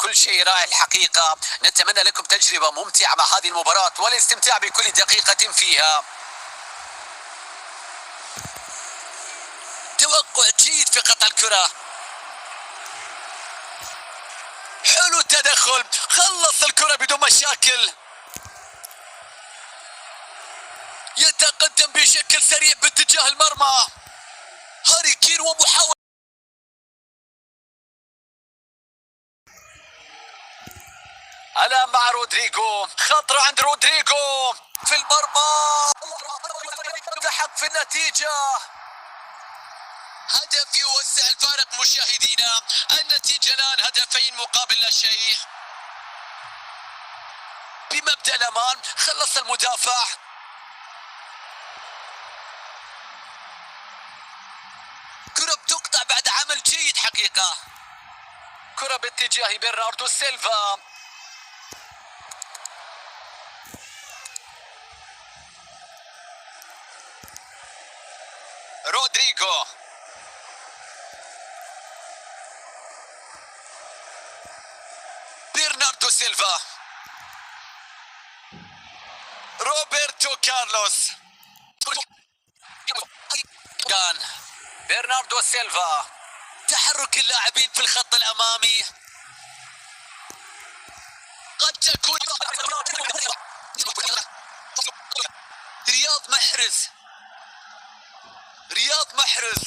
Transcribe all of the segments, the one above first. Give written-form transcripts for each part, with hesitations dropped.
كل شيء رائع الحقيقة. نتمنى لكم تجربة ممتعة مع هذه المباراة والاستمتاع بكل دقيقة فيها. توقع جيد في قطع الكرة. حلو التدخل، خلص الكرة بدون مشاكل. يتقدم بشكل سريع باتجاه المرمى. هاري كين ومحاولة. الآن مع رودريغو، خطرة عند رودريغو في المرمى، تحق في النتيجة. هدف يوسع الفارق مشاهدينا، النتيجة الآن هدفين مقابل لا شيء. بمبدأ الأمان خلص المدافع. كرة بتقطع بعد عمل جيد حقيقة. كرة باتجاه برناردو سيلفا. رودريغو، برناردو سيلفا، روبرتو كارلوس، برناردو سيلفا. تحرك اللاعبين في الخط الأمامي. قد تكون رياض محرز. رياض محرز،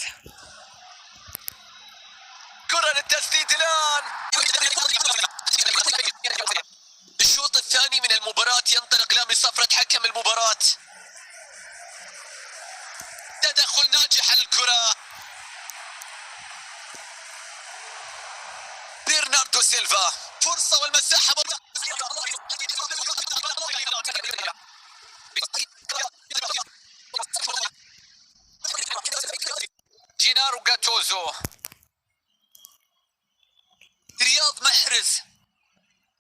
كرة للتسديد الآن. الشوط الثاني من المباراة ينطلق لام صفرة حكم المباراة. تدخل ناجح على الكرة. برناردو سيلفا، فرصة والمساحة. جينارو جاتوزو. رياض محرز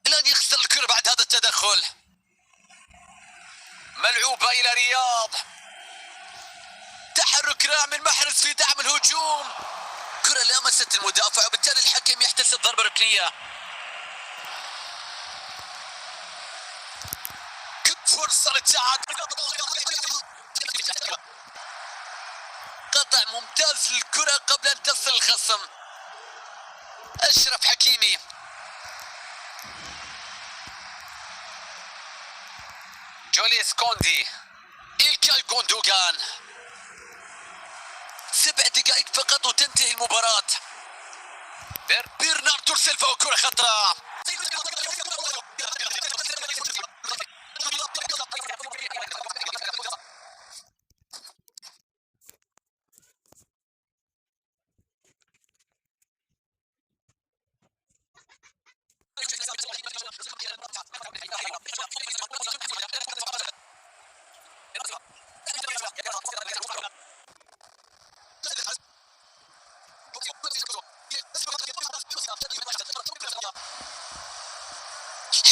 الآن يخسر الكرة بعد هذا التدخل. ملعوبة إلى رياض. تحرك رائع من محرز في دعم الهجوم. كرة لامست المدافع وبالتالي الحكم يحتسب ضربة ركنية. فرصة للتعادل. قطع ممتاز للكرة قبل أن تصل الخصم. أشرف حكيمي. جوليس كوندي. إلكاي غوندوغان. 7 دقائق فقط وتنتهي المباراة. برناردو سيلفا وكرة خطرة.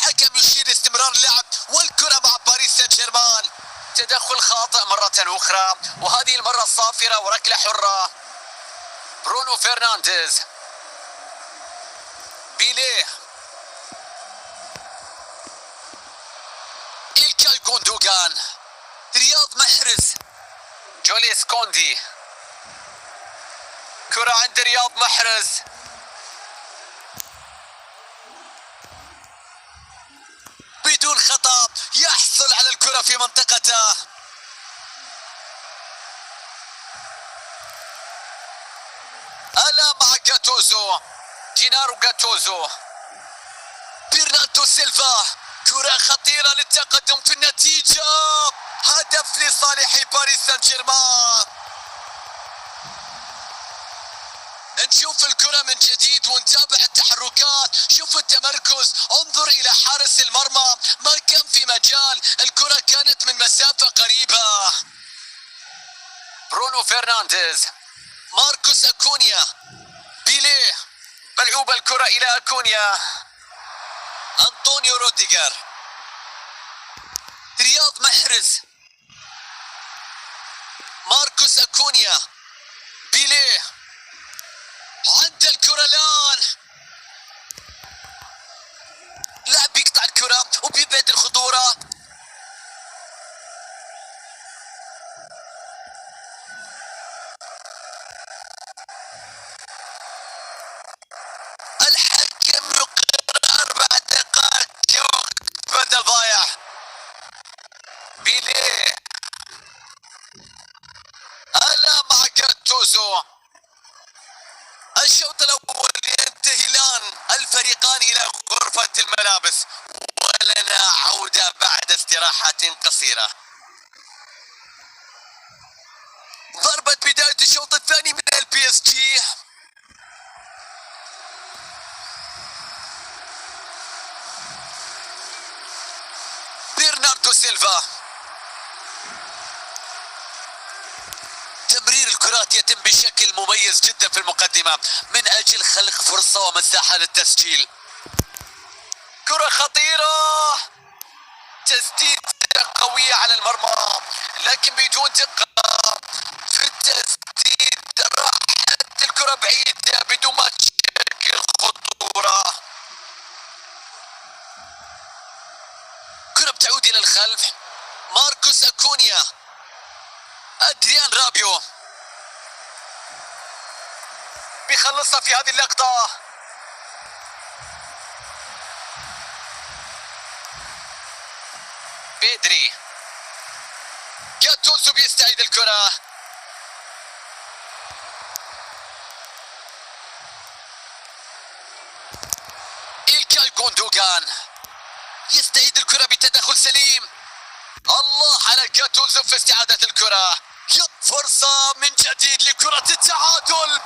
حكم يشير استمرار اللعب والكرة مع باريس سان جيرمان. تدخل خاطئ مرة أخرى وهذه المرة صافرة وركلة حرة. برونو فرنانديز. بيليه. إلكاي غوندوغان. رياض محرز. جوليس كوندي. كرة عند رياض محرز. بدون خطأ يحصل على الكرة في منطقته. ألا مع جاتوزو. جينارو جاتوزو. برناردو سيلفا. كرة خطيرة للتقدم في النتيجة. هدف لصالح باريس سان جيرمان. نشوف الكرة من جديد ونتابع التحركات. شوف التمركز، انظر إلى حارس المرمى، ما كان في مجال، الكرة كانت من مسافة قريبة. برونو فرنانديز. ماركوس أكونيا. بيليه. ملعوب الكرة إلى أكونيا. أنطونيو روديغر. رياض محرز. ماركوس أكونيا. بيليه. عند الكرة الآن. الشوط الأول ينتهي الآن، الفريقان إلى غرفة الملابس، ولنا عودة بعد استراحة قصيرة. ضربة بداية الشوط الثاني من البي اس جي. برناردو سيلفا. تمرير الكرات يتم بشكل مميز جدا في المقدمة من أجل خلق فرصة ومساحة للتسجيل. كرة خطيرة، تسديد قوية على المرمى لكن بدون دقة في التسديد. راحت الكرة بعيدة بدون ما تشكل خطورة. كرة بتعود إلى الخلف. ماركوس أكونيا. أدريان رابيو بيخلصها في هذه اللقطة. بيدري. جاتوزو بيستعيد الكرة. إلكاي غوندوغان يستعيد الكرة بتدخل سليم. الله على جاتوزو في استعادة الكرة. فرصة من جديد لكرة التعادل.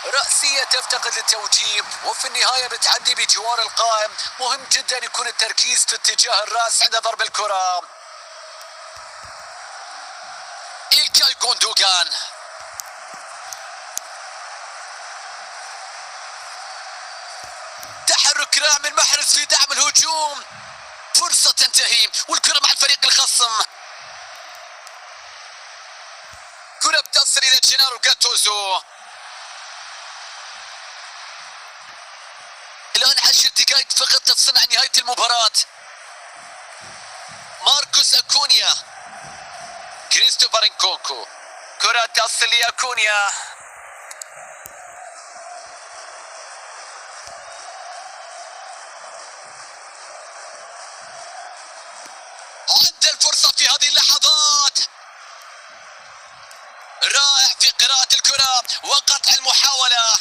رأسية تفتقد للتوجيه وفي النهاية بتعدي بجوار القائم. مهم جدا يكون التركيز في اتجاه الرأس عند ضرب الكرة. إلكاي غوندوغان. تحرك رائع من محرز في دعم الهجوم. فرصة تنتهي والكرة مع الفريق الخصم. كرة بتصل إلى جينارو جاتوزو. الآن 10 دقائق فقط تفصل عن نهاية المباراة. ماركوس أكونيا. كريستوفر نكونكو. كرة تصل لأكونيا. عند الفرصة في هذه اللحظات. رائع في قراءة الكرة وقطع المحاولة.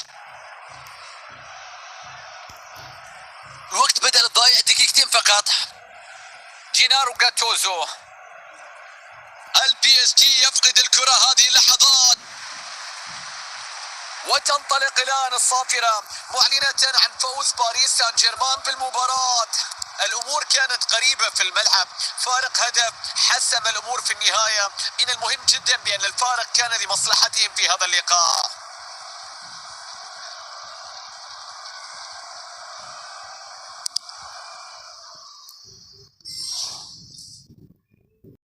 الوقت بدل الضايع دقيقتين فقط. جينارو جاتوزو. البي اس جي يفقد الكرة هذه اللحظات. وتنطلق الآن الصافرة معلنة عن فوز باريس سان جيرمان في المباراة. الأمور كانت قريبة في الملعب، فارق هدف حسم الأمور في النهاية. من المهم جدا بأن الفارق كان لمصلحتهم في هذا اللقاء.